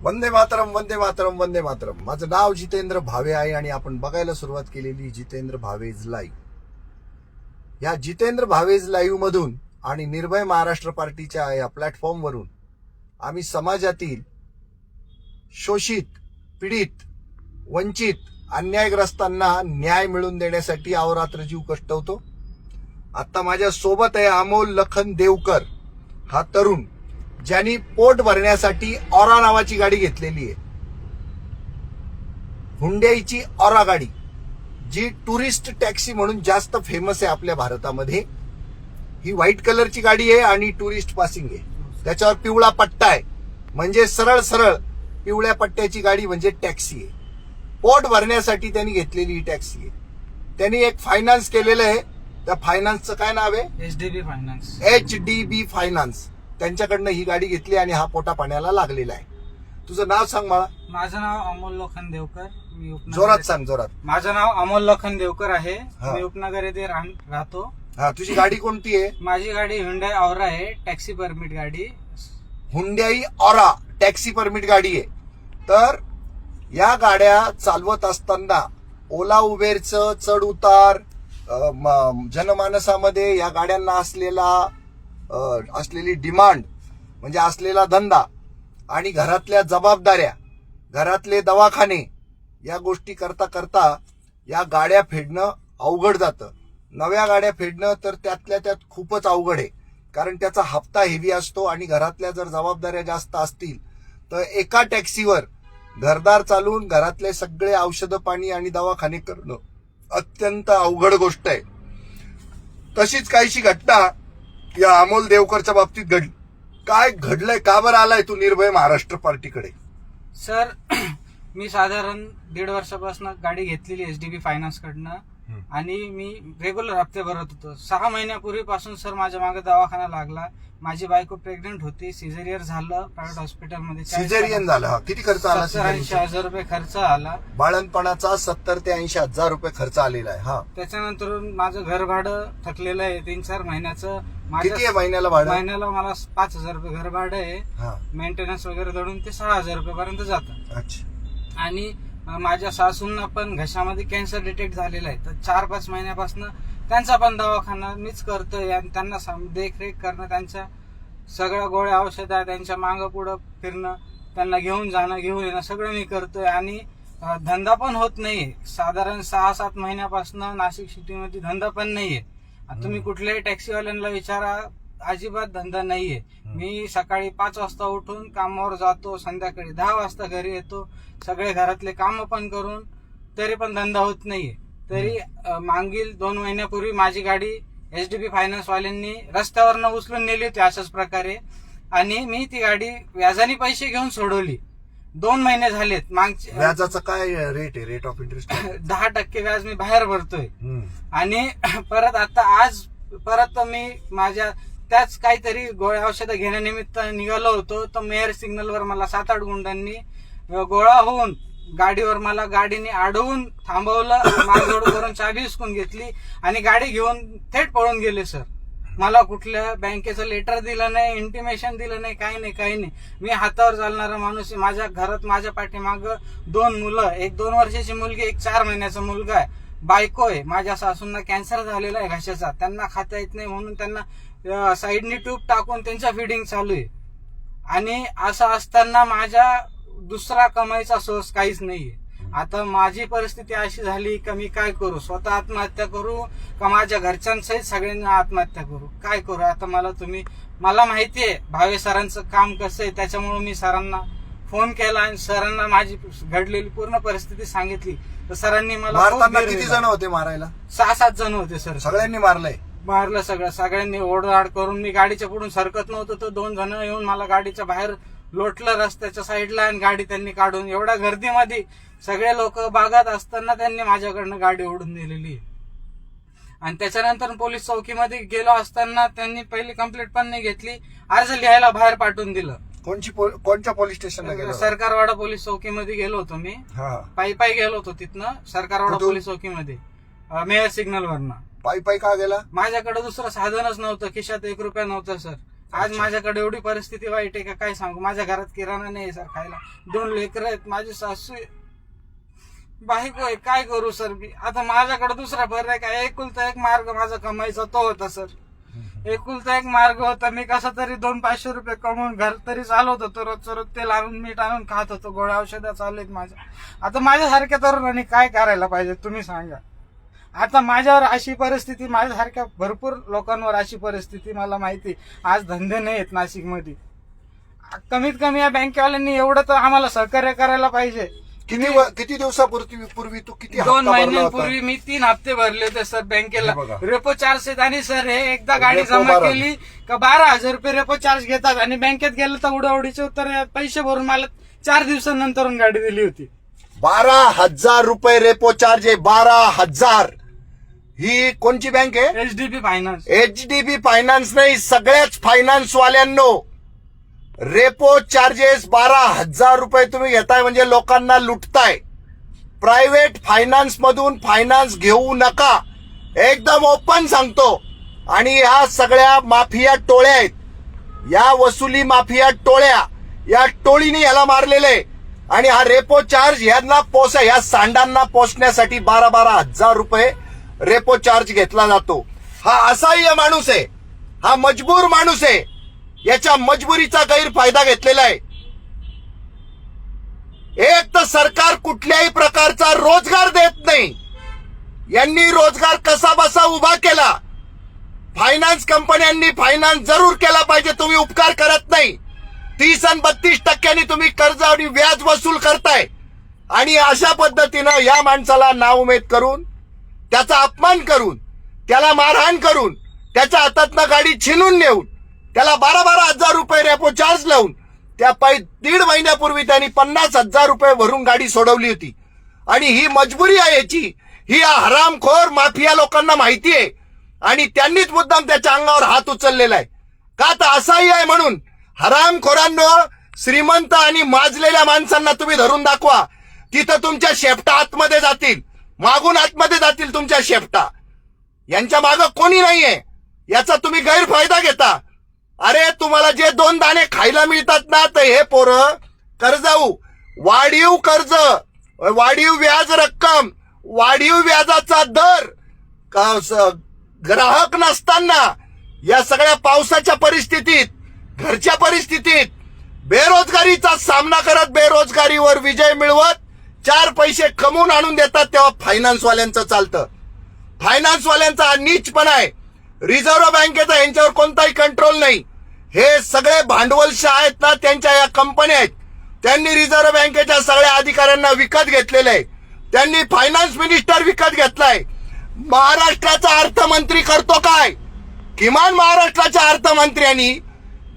वंदे मातरम, वंदे मातरम, वंदे मातरम. माझं नाव जितेंद्र भावे आहे आणि आपण बघायला सुरुवात केलेली जितेंद्र भावेज लाईव्ह. या जितेंद्र भावेज लाईव्ह मधून आणि निर्भय महाराष्ट्र पार्टीच्या या प्लॅटफॉर्मवरून आम्ही समाजातील शोषित, पीडित, वंचित, अन्यायग्रस्तांना न्याय मिळवून देण्यासाठी अहोरात्र जीव कष्टवतो. आता माझ्या सोबत आहे अमोल लखन देवकर, हा तरुण ज्यांनी पोट भरण्यासाठी ऑरा नावाची गाडी घेतलेली आहे. हुंडईची ऑरा गाडी, जी टुरिस्ट टॅक्सी म्हणून जास्त फेमस आहे आपल्या भारतामध्ये. ही व्हाईट कलरची गाडी आहे आणि टुरिस्ट पासिंग आहे. त्याच्यावर पिवळा पट्टा आहे, म्हणजे सरळ सरळ पिवळ्या पट्ट्याची गाडी म्हणजे टॅक्सी आहे. पोट भरण्यासाठी त्यांनी घेतलेली ही टॅक्सी आहे. त्यांनी एक फायनान्स केलेलं आहे. त्या फायनान्सचं काय नाव आहे? HDB finance. HDB finance. त्यांच्याकडनं ही गाडी घेतली आणि हा पोटा पाण्याला लागलेला आहे. तुझं नाव सांग मला. माझं नाव अमोल लखन देवकर. मी जोरात सांग, जोरात. माझं नाव अमोल लखन देवकर आहे. हा. मी उपनगर येथे राहतो. हा, तुझी गाडी कोणती आहे? माझी गाडी हुंडाई ऑरा आहे, टॅक्सी परमिट गाडी. हुंडई ऑरा टॅक्सी परमिट गाडी आहे. तर या गाड्या चालवत असताना ओला उबेरचं चढ उतार, जनमानसामध्ये या गाड्यांना असलेली डिमांड, म्हणजे असलेला धंदा आणि घरातल्या जबाबदाऱ्या, घरातले दवाखाने, या गोष्टी करता करता या गाड्या फेडणं अवघड जातं. नव्या गाड्या फेडणं तर त्यातल्या त्यात खूपच अवघड आहे, कारण त्याचा हप्ता हेवी असतो आणि घरातल्या जर जबाबदाऱ्या जास्त असतील तर एका टॅक्सीवर घरदार चालवून घरातले सगळे औषधं पाणी आणि दवाखाने करणं अत्यंत अवघड गोष्ट आहे. तशीच काहीशी घटना या अमोल देवकरच्या बाबतीत घडली. काय घडलंय? का बरं आलाय तू निर्भय महाराष्ट्र पार्टीकडे? सर, मी साधारण 1.5 वर्षापासून गाडी घेतलेली HDB फायनान्स कडनं आणि मी रेग्युलर हप्ते भरत होतो. 6 महिन्यापूर्वीपासून सर माझ्या मागे दवाखाना लागला. माझी बायको प्रेग्नेंट होती, सिझेरियन झालं प्रायव्हेट हॉस्पिटलमध्ये. सिझेरियन झालं? हा, किती खर्च आला? 70-80 हजार रुपये खर्च आला. बाळणपणाचा 70 ते 80 हजार रुपये खर्च आलेला आहे. हा, त्याच्यानंतर माझं घर भाडं थकलेलं आहे 3-4 महिन्याचं. किती आहे महिन्याला भाडं? महिन्याला मला 5,000 रुपये घर भाडं आहे. हा, मेंटेनन्स वगैरे धरून ते 6,000 रुपये पर्यंत जातं. अच्छा. आणि माझ्या सासूंना पण घशामध्ये कॅन्सर डिटेक्ट झालेला आहे. तर 4-5 महिन्यापासून त्यांचा पण दवाखाना मीच करतोय आणि त्यांना देखरेख करणं, त्यांच्या सगळ्या गोळ्या औषधं, त्यांच्या मागं पुढं फिरणं, त्यांना घेऊन जाणं घेऊन येणं सगळं मी करतोय. आणि धंदा पण होत नाहीये. साधारण 6-7 महिन्यापासून नाशिक सिटीमध्ये धंदा पण नाहीये. तुम्ही कुठल्याही टॅक्सीवाल्यांना विचारा, अजिबात धंदा नाहीये. मी सकाळी 5 वाजता उठून कामावर जातो, संध्याकाळी 10 वाजता घरी येतो, सगळे घरातले काम पण करून, तरी पण धंदा होत नाहीये. तरी मागील 2 महिन्यापूर्वी माझी गाडी HDB फायनान्स वाल्यांनी रस्त्यावरनं उचलून नेली होती अशाच प्रकारे, आणि मी ती गाडी व्याजाने पैसे घेऊन सोडवली. 2 महिने झालेत. मागच्या व्याजाचं काय रेट आहे? रेट ऑफ इंटरेस्ट 10% व्याज मी बाहेर भरतोय. आणि परत आता आज परत मी माझ्या त्याच काहीतरी गोळ्या औषधं घेण्यानिमित्त निघालो होतो, तर मेयर सिग्नलवर मला 7-8 गुंडांनी गोळा होऊन गाडीवर मला गाडीने अडवून थांबवलं, मागजोड करून चाबी हिसकून घेतली आणि गाडी घेऊन थेट पळून गेले. सर, मला कुठल्या बँकेचं लेटर दिलं नाही, इंटिमेशन दिलं नाही, काही नाही. मी हातावर चालणारा माणूस. माझ्या घरात माझ्या पाठीमागं 2 मुलं, एक 2 वर्षाची मुलगी, एक 4 महिन्याचा मुलगा आहे, बायको आहे. माझ्या सासूंना कॅन्सर झालेला आहे घशाचा, त्यांना खाता येत नाही म्हणून त्यांना साईडनी ट्यूब टाकून त्यांच्या फिडिंग चालू आहे. आणि असं असताना माझ्या दुसरा कमाईचा सोर्स काहीच नाहीये. आता माझी परिस्थिती अशी झाली का मी काय करू? स्वतः आत्महत्या करू का माझ्या घरच्यांसहित सगळ्यांना आत्महत्या करू? काय करू आता? मला माहितीये भावे सरांचं काम कसं आहे, त्याच्यामुळे मी सरांना फोन केला आणि सरांना माझी घडलेली पूर्ण परिस्थिती सांगितली. तर सरांनी मला किती जण होते मारायला? 6-7 जण होते सर. सगळ्यांनी मारलं सगळ्यांनी ओढाड करून. मी गाडीच्या पुढून सरकत नव्हतो, तर 2 जण येऊन मला गाडीच्या बाहेर लोटलं रस्त्याच्या साईडला आणि गाडी त्यांनी काढून, एवढ्या गर्दीमध्ये सगळे लोक बागात असताना त्यांनी माझ्याकडनं गाडी ओढून दिलेली. आणि त्याच्यानंतर पोलीस चौकीमध्ये गेलो असताना त्यांनी पहिली कंप्लेंट पण नाही घेतली, अर्ज लिहायला बाहेर पाठवून दिलं. कोणत्या पोलीस स्टेशनला गेलो? सरकारवाडा पोलीस चौकीमध्ये गेलो होतो मी. पायी गेलो होतो तिथनं सरकारवाडा पोलीस चौकीमध्ये, मेयर सिग्नल वरनं. पायी का गेला? माझ्याकडे दुसरं साधनच नव्हतं, खिशात 1 रुपया नव्हता सर. आज माझ्याकडे एवढी परिस्थिती वाईट आहे का काय सांगू. माझ्या घरात किराणा नाही सर खायला, 2 लेकरं आहेत, माझी सासू आहे, बायको आहे, काय करू सर मी. आता माझ्याकडे दुसरा पर्याय काय, एकुलता एक मार्ग माझा कमाईचा तो होता सर. एकुलता एक मार्ग होता, मी कसा तरी 200-500 रुपये कमवून घर तरी चालवत होतो. रोजचं रोज तेल आणून मीठ आणून खात होतो, गोळ्या औषधं चालू आहेत माझ्या. आता माझ्यासारख्या तरुणांनी काय करायला पाहिजे तुम्ही सांगा. आता माझ्यावर अशी परिस्थिती, माझ्यासारख्या भरपूर लोकांवर अशी परिस्थिती मला माहिती. आज धंदे नाही आहेत नाशिकमध्ये. कमीत कमी या बँकेवाल्यांनी एवढं तर आम्हाला सहकार्य करायला पाहिजे. किती दिवसापूर्वी तू किती 2 महिन्यांपूर्वी मी 3 हप्ते भरले होते सर बँकेला. रेपो चार्ज आहेत आणि सर हे एकदा गाडी जमा केली का 12,000 रुपये रेपो चार्ज घेतात आणि बँकेत गेलं तर उडवडीचे उत्तर पैसे भरून मला 4 दिवसानंतर गाडी दिली होती. 12,000 रुपये रेपो चार्ज आहे. 12,000. ही कोणची बँक आहे? HDB finance. HDB फायनान्स नाही, सगळ्याच फायनान्स वाल्यांनो रेपो चार्जेस 12,000 रुपये तुम्ही घेताय म्हणजे लोकांना लुटताय. प्रायव्हेट फायनान्स मधून फायनान्स घेऊ नका, एकदम ओपन सांगतो. आणि ह्या सगळ्या माफिया टोळ्या आहेत, या वसुली माफिया टोळ्या, या टोळीने याला मारलेले. आणि हा रेपो चार्ज यांना या सांडांना पोचण्यासाठी 12,000 रुपये रेपो चार्ज घेतला जातो. हा असहाय्य माणूस आहे, हा मजबूर माणूस आहे, याच्या मजबुरीचा गैरफायदा घेतलेला आहे. एक तर सरकार कुठल्याही प्रकारचा रोजगार देत नाही, यांनी रोजगार कसा बसा उभा केला. फायनान्स कंपन्यांनी फायनान्स जरूर केला पाहिजे, तुम्ही उपकार करत नाही. 30 आणि 32% तुम्ही कर्ज आणि व्याज वसूल करताय. आणि अशा पद्धतीनं या माणसाला नाउमेद करून, त्याचा अपमान करून, त्याला मारहाण करून, त्याच्या हातातनं गाडी छिनून नेऊन, त्याला 12,000 रुपये रेपो चार्ज लावून, त्या 1.5 महिन्यापूर्वी त्यांनी 50,000 रुपये भरून गाडी सोडवली होती. आणि ही मजबुरी आहे याची, ही हरामखोर माफिया लोकांना माहिती आहे. आणि त्यांनीच मुद्दाम त्याच्या अंगावर हात उचललेला आहे. का तर असहाय्य आहे म्हणून. हरामखोरांनो, श्रीमंत आणि माजलेल्या माणसांना तुम्ही धरून दाखवा, तिथं तुमच्या शेपटा आतमध्ये जातील, मागून आतमध्ये जातील तुमच्या शेपटा. यांच्या मागं कोणी नाहीये, याचा तुम्ही गैरफायदा घेता. अरे तुम्हाला जे 2 दाणे खायला मिळतात ना, तर हे पोरं कर्जाऊ, वाढीव कर्ज, वाढीव व्याज रक्कम, वाढीव व्याजाचा दर, ग्राहक नसताना, या सगळ्या पावसाच्या परिस्थितीत, घरच्या परिस्थितीत, बेरोजगारीचा सामना करत, बेरोजगारीवर विजय मिळवत 4 पैसे कमवून आणून देतात, तेव्हा फायनान्सवाल्यांचं चालतं. फायनान्सवाल्यांचा हा नीचपणा आहे. रिझर्व्ह बँकेचा यांच्यावर कोणताही कंट्रोल नाही. हे सगळे भांडवलशाह आहेत ना, त्यांच्या या कंपन्या आहेत. त्यांनी रिझर्व्ह बँकेच्या सगळ्या अधिकाऱ्यांना विकत घेतलेलं आहे. त्यांनी फायनान्स मिनिस्टर विकत घेतलाय. महाराष्ट्राचा अर्थमंत्री करतो काय? किमान महाराष्ट्राच्या अर्थमंत्र्यांनी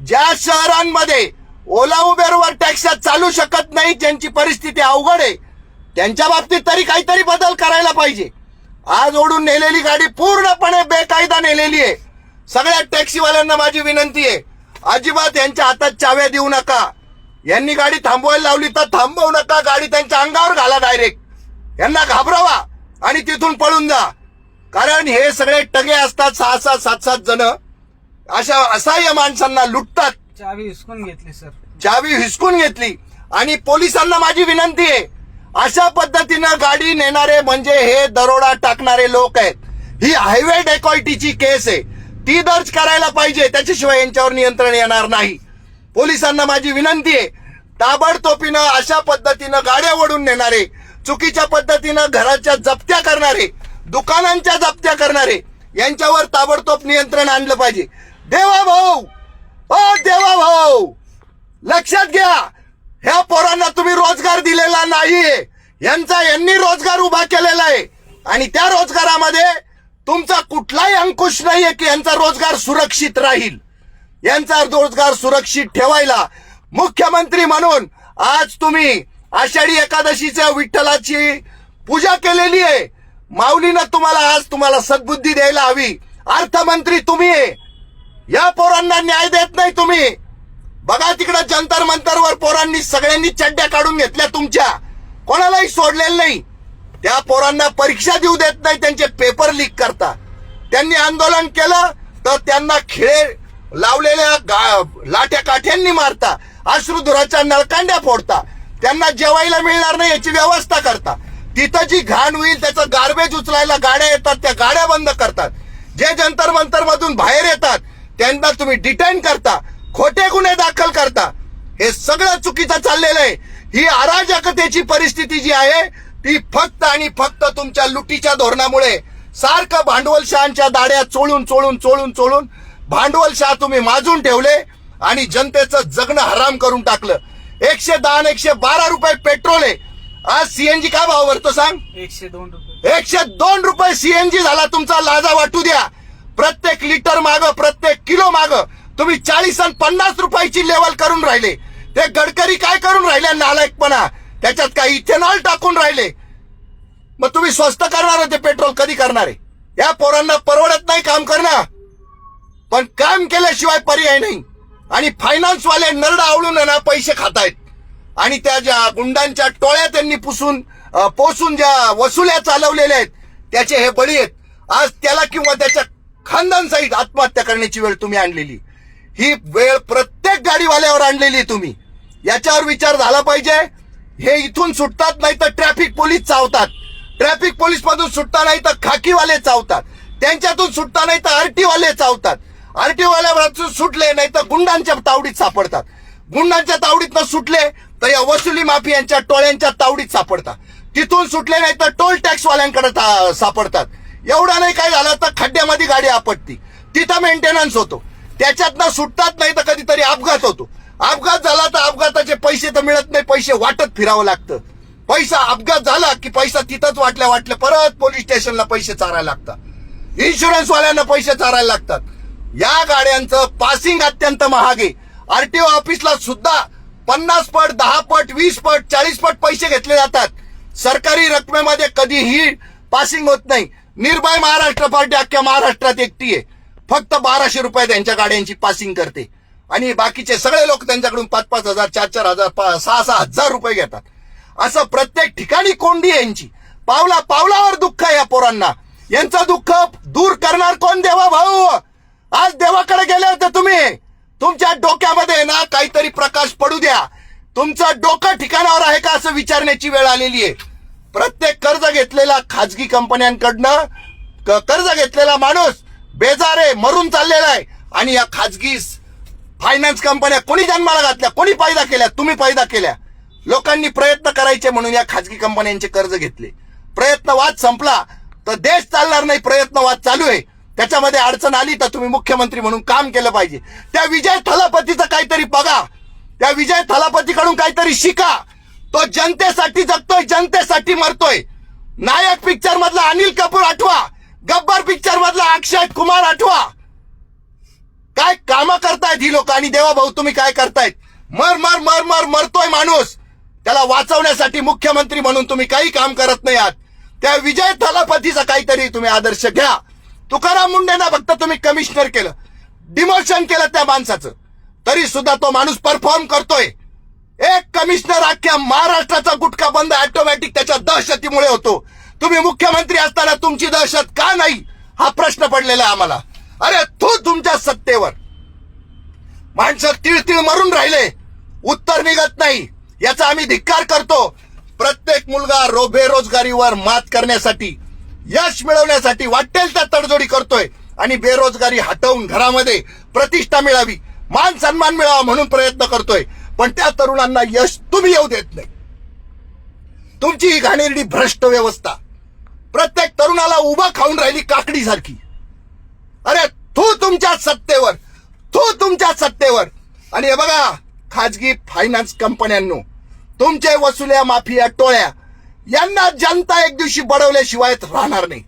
ज्या शहरांमध्ये ओला उबेरवर टॅक्स चालू शकत नाही, ज्यांची परिस्थिती अवघड आहे, त्यांच्या बाबतीत तरी काहीतरी बदल करायला पाहिजे. आज ओढून नेलेली गाडी पूर्णपणे बेकायदा नेलेली आहे. सगळ्या टॅक्सीवाल्यांना माझी विनंती आहे, अजिबात यांच्या हातात चाव्या देऊ नका. यांनी गाडी थांबवायला लावली तर थांबवू नका, गाडी त्यांच्या अंगावर घाला डायरेक्ट. यांना घाबरवा आणि तिथून पळून जा. कारण हे सगळे टगे असतात, 6-6, 7-7 जण अशा असहाय्य माणसांना लुटतात. चावी हिसकून घेतली सर, चावी हिसकून घेतली. आणि पोलिसांना माझी विनंती आहे, अशा पद्धतीनं गाडी नेणारे म्हणजे हे दरोडा टाकणारे लोक आहेत. ही हायवे डेकॉइटीची केस आहे, ती दर्ज करायला पाहिजे, त्याच्याशिवाय यांच्यावर नियंत्रण येणार नाही. पोलिसांना माझी विनंती आहे, ताबडतोबीनं अशा पद्धतीनं गाड्या ओढून नेणारे, चुकीच्या पद्धतीनं घराच्या जप्त्या करणारे, दुकानांच्या जप्त्या करणारे, यांच्यावर ताबडतोब नियंत्रण आणलं पाहिजे. देवा भाऊ, ओ देवा भाऊ, लक्षात घ्या, ह्या पोरांना तुम्ही रोजगार दिलेला नाहीये. यांनी रोजगार उभा केलेला आहे. आणि त्या रोजगारामध्ये तुमचा कुठलाही अंकुश नाहीये की यांचा रोजगार सुरक्षित राहील. यांचा रोजगार सुरक्षित ठेवायला मुख्यमंत्री म्हणून आज तुम्ही आषाढी एकादशीच्या विठ्ठलाची पूजा केलेली आहे. माऊलीनं तुम्हाला सद्बुद्धी द्यायला हवी. अर्थमंत्री तुम्ही आहे, या पोरांना न्याय देत नाही तुम्ही. बघा तिकडे जंतर मंतरवर पोरांनी सगळ्यांनी चड्ड्या काढून घेतल्या तुमच्या, कोणालाही सोडलेलं नाही. त्या पोरांना परीक्षा देऊ देत नाही, त्यांचे पेपर लीक करता. त्यांनी आंदोलन केलं तर त्यांना खिळे लावलेल्या लाट्या काठ्यांनी मारता, अश्रुधुराच्या नळकांड्या फोडता, त्यांना जेवायला मिळणार नाही याची व्यवस्था करता, तिथं जी घाण होईल त्याचं गार्बेज उचलायला गाड्या येतात, त्या गाड्या बंद करतात, जे जंतर मंतर मधून बाहेर येतात त्यांना तुम्ही डिटेन करता, खोटे गुन्हे दाखल करता. हे सगळं चुकीचं चाललेलं आहे. ही अराजकतेची परिस्थिती जी आहे ती फक्त आणि फक्त तुमच्या लुटीच्या धोरणामुळे, सारखं भांडवलशाहांच्या दाड्या चोळून चोळून चोळून चोळून भांडवलशाह तुम्ही माजून ठेवले आणि जनतेचं जगणं हराम करून टाकलं. 110 आणि 112 रुपये पेट्रोल आहे. आज सीएनजी काय भाव भरतो सांग? 102 रुपये. 102 रुपये सीएनजी झाला तुमचा. लाजा वाटू द्या. प्रत्येक लिटर माग, प्रत्येक किलो माग तुम्ही 40 आणि 50 रुपयाची लेवल करून राहिले. ते गडकरी काय करून राहिले? नालायकपणा. त्याच्यात काही इथेनॉल टाकून राहिले. मग तुम्ही स्वस्त करणार होते पेट्रोल, कधी करणार आहे? या पोरांना परवडत नाही काम करणं, पण काम केल्याशिवाय पर्याय नाही. आणि फायनान्सवाले नरडा आवळून ना पैसे खातायत आणि त्या ज्या गुंडांच्या टोळ्या त्यांनी पोसून ज्या वसुल्या चालवलेल्या आहेत त्याचे हे बळी आहेत. आज त्याला किंवा त्याच्या खानदान सहित आत्महत्या करण्याची वेळ तुम्ही आणलेली. ही वेळ प्रत्येक गाडीवाल्यावर आणलेली तुम्ही. याच्यावर विचार झाला पाहिजे. हे इथून सुटतात नाही तर ट्रॅफिक पोलीस चावतात, ट्रॅफिक पोलीस मधून सुटता नाही तर खाकीवाले चावतात, त्यांच्यातून सुटता नाही तर आरटी वाले चावतात, आरटी वाल्यापासून सुटले नाही तर गुंडांच्या तावडीत सापडतात, गुंडांच्या तावडीत न सुटले तर या वसुली माफियांच्या टोळ्यांच्या तावडीत सापडतात, तिथून सुटले नाही तर टोल टॅक्स वाल्यांकडे सापडतात. एवढा नाही काय झालं तर खड्ड्यामध्ये गाडी आपटती, तिथं मेंटेनन्स होतो, त्याच्यातनं सुटतात नाही तर कधीतरी अपघात होतो. अपघात झाला तर अपघाताचे पैसे तर मिळत नाही, पैसे वाटत फिरावं लागतं. पैसा अपघात झाला की पैसा तिथंच वाटल्या परत पोलीस स्टेशनला पैसे चारायला लागतात, इन्शुरन्स वाल्यांना पैसे चारायला लागतात. या गाड्यांचं पासिंग अत्यंत महाग आहे. आरटीओ ऑफिसला सुद्धा 50 पट, 10 पट, 20 पट, 40 पट पैसे घेतले जातात. सरकारी रकमेमध्ये कधीही पासिंग होत नाही. निर्भय महाराष्ट्र पार्टी अख्ख्या महाराष्ट्रात एकटी आहे, फक्त 1200 रुपये त्यांच्या गाड्यांची पासिंग करते आणि बाकीचे सगळे लोक त्यांच्याकडून 5-5 हजार, 4-4 हजार, 6-6 हजार रुपये घेतात. असं प्रत्येक ठिकाणी कोंडी आहे यांची. पावला पावलावर दुःख आहे या पोरांना. यांचं दुःख दूर करणार कोण? देवा भाऊ. आज देवाकडे गेले होते तुम्ही. तुमच्या डोक्यामध्ये ना काहीतरी प्रकाश पडू द्या. तुमचं डोकं ठिकाणावर आहे का असं विचारण्याची वेळ आलेली आहे. प्रत्येक कर्ज घेतलेला खाजगी कंपन्यांकडनं कर्ज घेतलेला माणूस बेजारे मरून चाललेला आहे आणि या खाजगी फायनान्स कंपन्या कोणी जन्माला घातल्या? कोणी पैदा केल्या? तुम्ही पैदा केल्या. लोकांनी प्रयत्न करायचे म्हणून या खाजगी कंपन्यांचे कर्ज घेतले. प्रयत्नवाद संपला तर देश चालणार नाही. प्रयत्नवाद चालू आहे. त्याच्यामध्ये अडचण आली तर तुम्ही मुख्यमंत्री म्हणून काम केलं पाहिजे. त्या विजय थलापतीचं काहीतरी बघा. त्या विजय थलापतीकडून काहीतरी शिका. तो जनतेसाठी जगतोय, जनतेसाठी मरतोय. नायक पिक्चर मधला अनिल कपूर आठवा, गब्बर पिक्चर मधला अक्षय कुमार आठवा. काय कामं करतायत ही लोक आणि देवा भाऊ तुम्ही काय करतायत? मरतोय माणूस. त्याला वाचवण्यासाठी मुख्यमंत्री म्हणून तुम्ही काही काम करत नाही आहात. त्या विजय थलापतीचा काहीतरी तुम्ही आदर्श घ्या. तुकाराम मुंडेंना फक्त तुम्ही कमिशनर केलं, डिमोशन केलं त्या माणसाचं, तरी सुद्धा तो माणूस परफॉर्म करतोय. एक कमिशनर अख्ख्या महाराष्ट्राचा गुटखा बंद ऑटोमॅटिक त्याच्या दहशतीमुळे होतो. तुम्ही मुख्यमंत्री असताना तुमची दहशत का नाही हा प्रश्न पडलेला आहे आम्हाला. अरे तू तुमच्या सत्तेवर माणसं तिळतिळ मरून राहिले, उत्तर निघत नाही. याचा आम्ही धिक्कार करतो. प्रत्येक मुलगा बेरोजगारीवर मात करण्यासाठी, यश मिळवण्यासाठी वाटेल त्या तडजोडी करतोय आणि बेरोजगारी हटवून घरामध्ये प्रतिष्ठा मिळावी, मान सन्मान मिळावा म्हणून प्रयत्न करतोय. पण त्या तरुणांना यश तुम्ही येऊ देत नाही. तुमची ही घाणेरडी भ्रष्ट व्यवस्था प्रत्येक तरुणाला उभा खाऊन राहिली काकडी सारखी. अरे तू तुमच्या सत्तेवर आणि हे बघा खाजगी फायनान्स कंपन्यांनो, तुमचे वसुल्या माफिया टोळ्या यांना जनता एक दिवशी बडवल्याशिवाय राहणार नाही.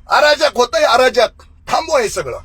अराजक होतंय, अराजक. थांबवा हे सगळं.